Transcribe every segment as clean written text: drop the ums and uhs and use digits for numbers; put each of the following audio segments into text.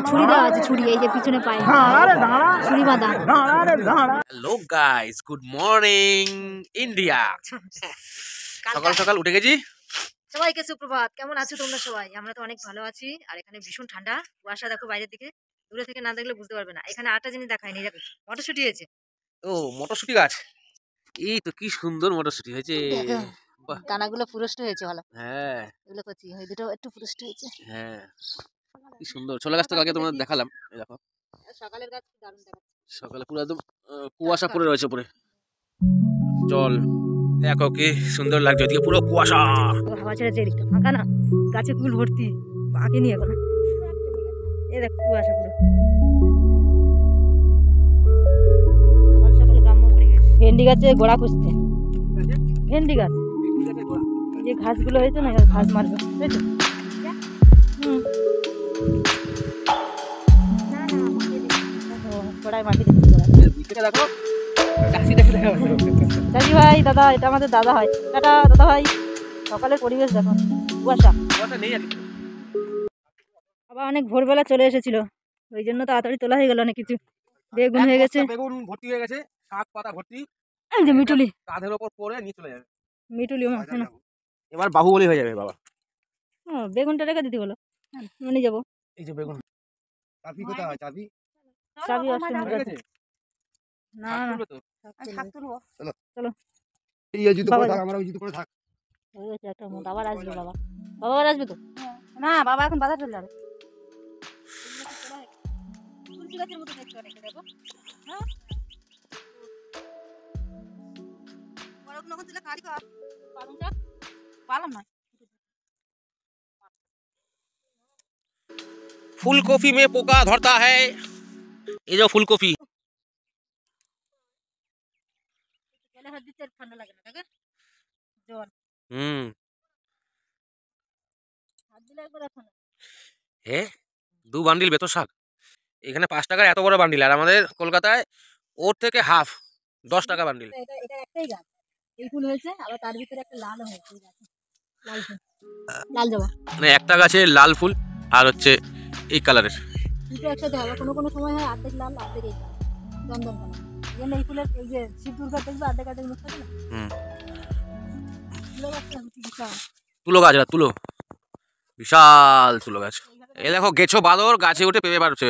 ছুরি দেওয়া আছে, ছুরি এই যে পিছনে পায়ে ছুরি বাঁধা। Hello guys, good morning India. সকাল সকাল উঠে গেছি। সবাইকে সুপ্রভাত। কেমন আছো তোমরা সবাই? আমরা তো অনেক ভালো আছি। আর এখানে ভীষণ ঠান্ডা, কুয়াশা দেখো বাইরের দিকে, দূরে থেকে না দেখলে বুঝতে পারবে না। এখানে আরেকটা জিনিস দেখায়নি, দেখো মটরশুঁটি হয়েছে। ও মটরশুঁটি গাছ, এই তো কি সুন্দর মটরশুঁটি হয়েছে। বাহ, দানাগুলো পুরষ্ট হয়েছে ভালো। হ্যাঁ এগুলো করছি, ওই দুটো একটু পুরষ্ট হয়েছে। হ্যাঁ, কি সুন্দর। ছোলা গাছটা কালকে তোমাদের দেখালাম, এই দেখো সকালের গাছ কি দারুণ দেখাচ্ছে। সকালে পুরো একদম কুয়াশা পড়ে রয়েছে উপরে, জল দেখো কি সুন্দর লাগছে। ওদিকে পুরো কুয়াশা, হাওয়া ছেড়েছে, এদিকটা ফাঁকা না, গাছে ফুল ভর্তি, পাকেনি এখন। এই দেখ কুয়াশা পুরো। সকাল সকাল গ্রাম্য পড়ে গেছে। ভেন্ডি গাছে গোড়া খুঁজতে, ভেন্ডি গাছ এই যে ঘাসগুলো হয়েছে না, ঘাস মারবে, বুঝেছো? গোড়ায় মাটি দিচ্ছে। দেখো চাচি ভাই, দাদা, এটা আমাদের দাদা হয়। টাটা দাদা ভাই। সকালের পরিবেশ দেখো, কুয়াশা। আবার অনেক ভোরবেলা চলে এসেছিল, ওই জন্য তাড়াতাড়ি তোলা হয়ে গেল অনেক কিছু। বেগুন হয়ে গেছে, বেগুন ভর্তি হয়ে গেছে, শাক পাতা ভর্তি। এই যে মিটুলি, কাঁধের ওপর পরে নিয়ে চলে যাবে। মিটুলি না, এবার বাহুবলী হয়ে যাবে বাবা। বেগুনটা রেখে দিতে বলো, নিয়ে যাবো। এই যে বেগুন, চাবি কোথায়? চাবি চাবি অষ্টমীর হয়ে কাছে। গেছে? না শাক না, তুলবে তো? শাক তুলবো। চলো। এই জুতো পরে থাক, আমরা ওই জুতো পরে থাক। হয়ে গেছে একটা মত, আবার আসবে বাবা। বাবা আবার আসবে তো? না, বাবা এখন বাজার চলে যাবে। তুলসী গাছের মতো দেখতে অনেকটা, দেখো। হ্যাঁ, বড় কোনো তুলে কাটি কর। পালং শাক, পালং নয়, फूलकोफी में पोका धरता है। ये जो फूलकोफी, গেলে হাত দিতে ঠান্ডা লাগে না, দেখো জল হাত দিলে একবার ঠান্ডা। হে 2 বান্ডিল বেতো শাক, এখানে 5 টাকার এত বড় বান্ডিল, আর আমাদের কলকাতায় ওর থেকে হাফ 10 টাকা বান্ডিল। এটা এটা একটাই গাছ, এই ফুল হয়েছে, আবার তার ভিতরে একটা লাল হয়েছে, এই গাছে লাল ফুল, লাল জবা। মানে একটা গাছে লাল ফুল আর হচ্ছে এই কালারের। দুটো একসাথে হবে, কোনো কোনো সময় হয় অর্ধেক লাল অর্ধেক এই কালার, চন্দন কালার। এই জন্য এই ফুলের, এই যে শিব দুর্গা দেখবে অর্ধেক অর্ধেক মুখ থাকে না, তুলো গাছটা হচ্ছে বিশাল। তুলো গাছ, এটা তুলো, বিশাল তুলো গাছ। এই দেখো গেছো বাদর, গাছে উঠে পেঁপে পারছে।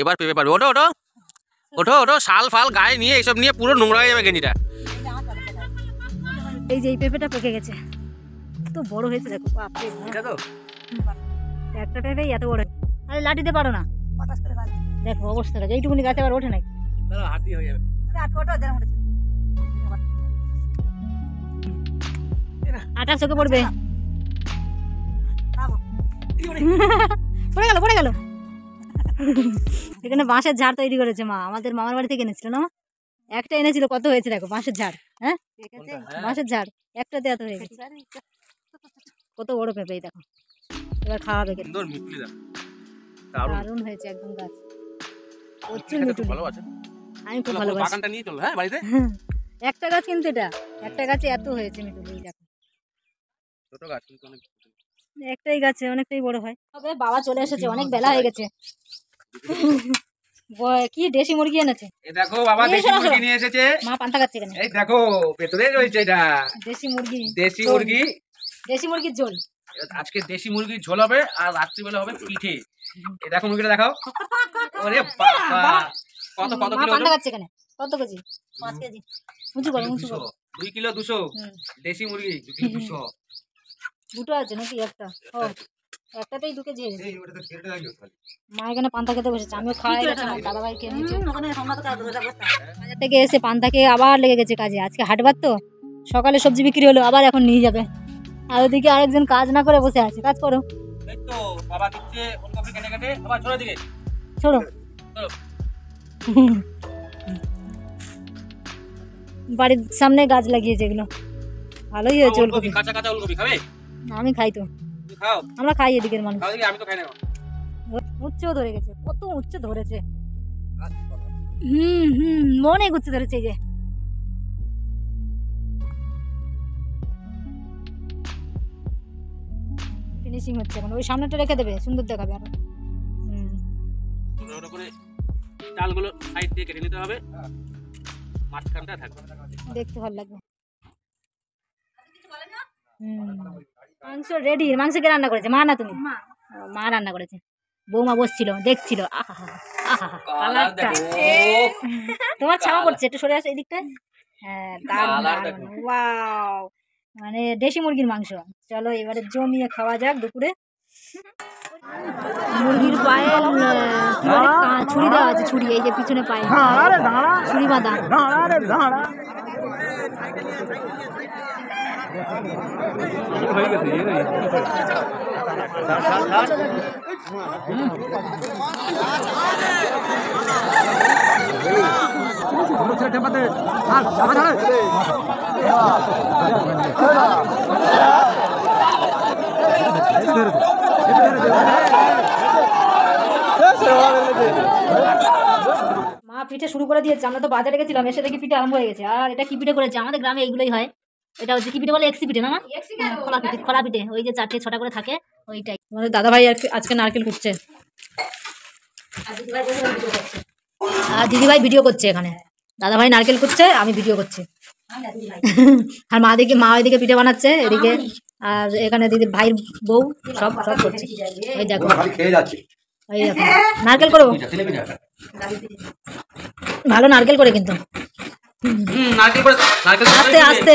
এবার পেঁপে পারবে, ওঠো ওঠো ওঠো ওঠো, শাল ফাল গায়ে নিয়ে এইসব নিয়ে পুরো নোংরা হয়ে যাবে গেঞ্জিটা। এই যে এই পেঁপেটা পেকে গেছে, এত বড় হয়েছে দেখো, বাপরে। এটা তো একটা পেঁপে এত বড়, আরে লাঠিতে পারো না, দেখো অবস্থাটা, এইটুকুনি গাছে আবার ওঠে নাই। দাঁড়াও, হাত দিয়ে হয়ে যাবে। আটা চোখে পড়বে, পড়ে গেল পড়ে গেল। এখানে বাঁশের ঝাড় তৈরি করেছে মা, আমাদের মামার বাড়ি থেকে এনেছিল না মা, একটা এনেছিল, কত হয়েছে দেখো বাঁশের ঝাড়। হ্যাঁ, বাঁশের ঝাড় একটাতে এত হয়ে গেছে, কত বড় পেঁপে দেখো। এবার খাওয়াবে, সুন্দর মিটলি দাও, দারুণ হয়েছে একদম গাছ, প্রচুর মিটুলি। ভালো আছে, আমি খুব ভালোবাসি। বাগানটা নিয়ে চলো হ্যাঁ বাড়িতে। একটা গাছ কিন্তু, এটা একটা গাছে এত হয়েছে মিটুলি দেখো, ছোট গাছ কিন্তু অনেক। একটাই গাছে অনেকটাই বড় হয়। তবে বাবা চলে এসেছে, অনেক বেলা হয়ে গেছে। কি দেশি মুরগি এনেছে, এই দেখো বাবা দেশি মুরগি নিয়ে এসেছে। মা পান্তা খাচ্ছে এখানে। এই দেখো ভেতরে রয়েছে এটা দেশি মুরগি, দেশি মুরগি, দেশি মুরগির ঝোল। আজকে দেশি মুরগির ঝোল হবে, আর রাত্রিবেলা হবে পিঠে। এই দেখো মুরগিটা দেখাও, ওরে বাবা কত কত মা কিলো পান্তা হলো? খাচ্ছে এখানে, কত কেজি? 5 কেজি। উঁচু করো, উঁচু করো। 2 কিলো 200 দেশি মুরগি, 2 কিলো 200। দুটো আছে নাকি একটা? ও, একটাতেই 2 কেজি হয়ে গেছে। এই ওটা তো কেটে রাখিও খালি। মা এখানে পান্তা খেতে বসেছে, আমিও খাওয়াই গেছে, আমার দাদা ভাইকে এনেছে। বাজার থেকে এসে পান্তা খেয়ে আবার লেগে গেছে কাজে, আজকে হাটবার তো, সকালে সবজি বিক্রি হলো, আবার এখন নিয়ে যাবে। আর ওদিকে আরেকজন কাজ না করে বসে আছে, কাজ করো। এই তো বাবা দিচ্ছে ফুলকপি কেটে কেটে, আবার ছোড়ো দিকে ছোড়ো। চলো। বাড়ির সামনে গাছ লাগিয়েছে, এগুলো ভালোই হয়েছে। ওলকপি, কাঁচা কাঁচা ওলকপি খাবে? আমি খাই তো, তুমি খাও? আমরা খাই এদিকের মানুষ। খাও দেখি, আমি তো খাই না। উচ্চও ধরে গেছে, কত উচ্চ ধরেছে। মনে উচ্চ ধরেছে, এই যে ফিনিশিং হচ্ছে এখন, ওই সামনেটা রেখে দেবে, সুন্দর দেখাবে আরো। ছোটো ছোটো করে চালগুলো সাইড দিয়ে কেটে নিতে হবে, মাঝখানটা থাকবে। দেখতে ভালো লাগবে। মাংস রেডি। মাংস কে রান্না করেছে? মা না তুমি? মা রান্না করেছে। বৌমা বসছিল দেখছিল। আহা আহা কালারটা তোমার ছামা করছে, একটু সরে আসো এই দিকটা। হ্যাঁ ওয়াও, মানে দেশি মুরগির মাংস। চলো এবারে জমিয়ে খাওয়া যাক দুপুরে। মুরগির পায়ে ছুরি দেওয়া আছে, ছুরি এই যে পিছনে পায়ে ছুরি বাঁধা। মা পিঠে শুরু করে দিয়েছে। আমরা তো বাজারে গেছিলাম, এসে দেখি পিঠে আরম্ভ হয়ে গেছে। আর এটা কি পিঠে করেছে? আমাদের গ্রামে এইগুলোই হয়। এটা হচ্ছে কি পিঠে বলে? এক্সি পিঠে না? খোলা পিঠে। খোলা পিঠে ওই যে 4-6টা করে থাকে ওইটাই। আমাদের দাদা ভাই আজকে নারকেল কুটছে আর দিদিভাই ভিডিও করছে। এখানে দাদা ভাই নারকেল কুটছে, আমি ভিডিও করছি। আর মা ওইদিকে পিঠে বানাচ্ছে এদিকে, আর এখানে দিদি ভাইয়ের বউ সব করছে। এই দেখো খেয়ে যাচ্ছে। এই দেখো নারকেল করবো, ভালো নারকেল করে কিন্তু আস্তে আস্তে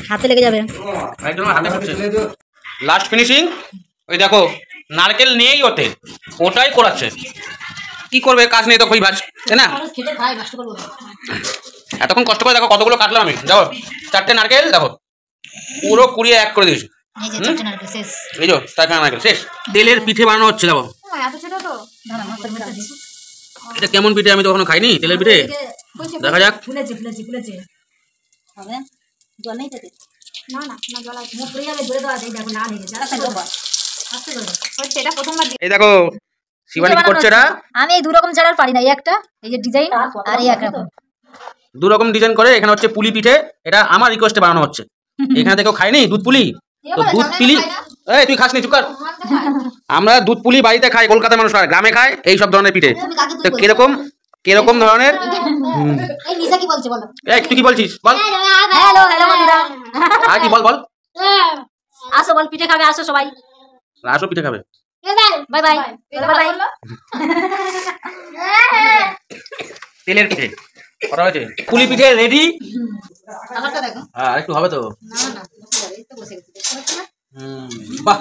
হাতে লেগে যাবে। লাস্ট ফিনিশিং ওই দেখো, নারকেল নেই ওতে, ওটাই করাচ্ছে। কি করবে, কাজ নেই তো কই ভাজ, তাই না? এতক্ষণ কষ্ট করে দেখো কতগুলো কাটলাম আমি। দেখো 4টে নারকেল, দেখো পুরো কুড়িয়ে এক করে দিয়েছি। এই যে 4 নারকেল শেষ। তেলের পিঠে বানানো হচ্ছে। দেখো এটা কেমন পিঠে, আমি তো কখনো খাইনি তেলের পিঠে। দেখা যাক। এই দেখো শিবানী কি করছে এটা। আমি এই 2 রকম ছাড়া পারি না। এই একটা, এই যে ডিজাইন, আর এই একটা 2 রকম ডিজাইন করে। এখানে হচ্ছে পুলি পিঠে, এটা আমার রিকোয়েস্টে বানানো হচ্ছে। এখানে দেখো খাইনি দুধ পুলি, তো দুধ পুলি। এই তুই খাসনি, চুপ কর। আমরা দুধ পুলি বাড়িতে খাই, কলকাতার মানুষ খায়, গ্রামে খায় এই সব ধরনের পিঠে। তো কিরকম ধরনের? এই নিশা কি বলছে বলো? এই তুই কি বলছিস বল। হ্যালো বন্ধুরা, আর কি বল আসো বল, পিঠে খাবে আসো সবাই। আসো পিঠে খাবে। Bye bye bye. তেলের পিঠে করা হয়েছে, পুলি পিঠে রেডি। হ্যাঁ আরেকটু হবে তো। বাহ,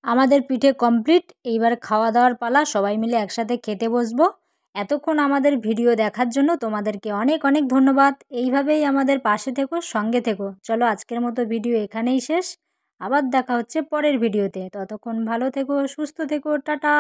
আমাদের পিঠে কমপ্লিট। এইবার খাওয়া দাওয়ার পালা, সবাই মিলে একসাথে খেতে বসবো। এতক্ষণ আমাদের ভিডিও দেখার জন্য তোমাদেরকে অনেক অনেক ধন্যবাদ। এইভাবেই আমাদের পাশে থেকো, সঙ্গে থেকো। চলো আজকের মতো ভিডিও এখানেই শেষ। আবার দেখা হচ্ছে পরের ভিডিওতে। ততক্ষণ ভালো থেকো, সুস্থ থেকো, টাটা।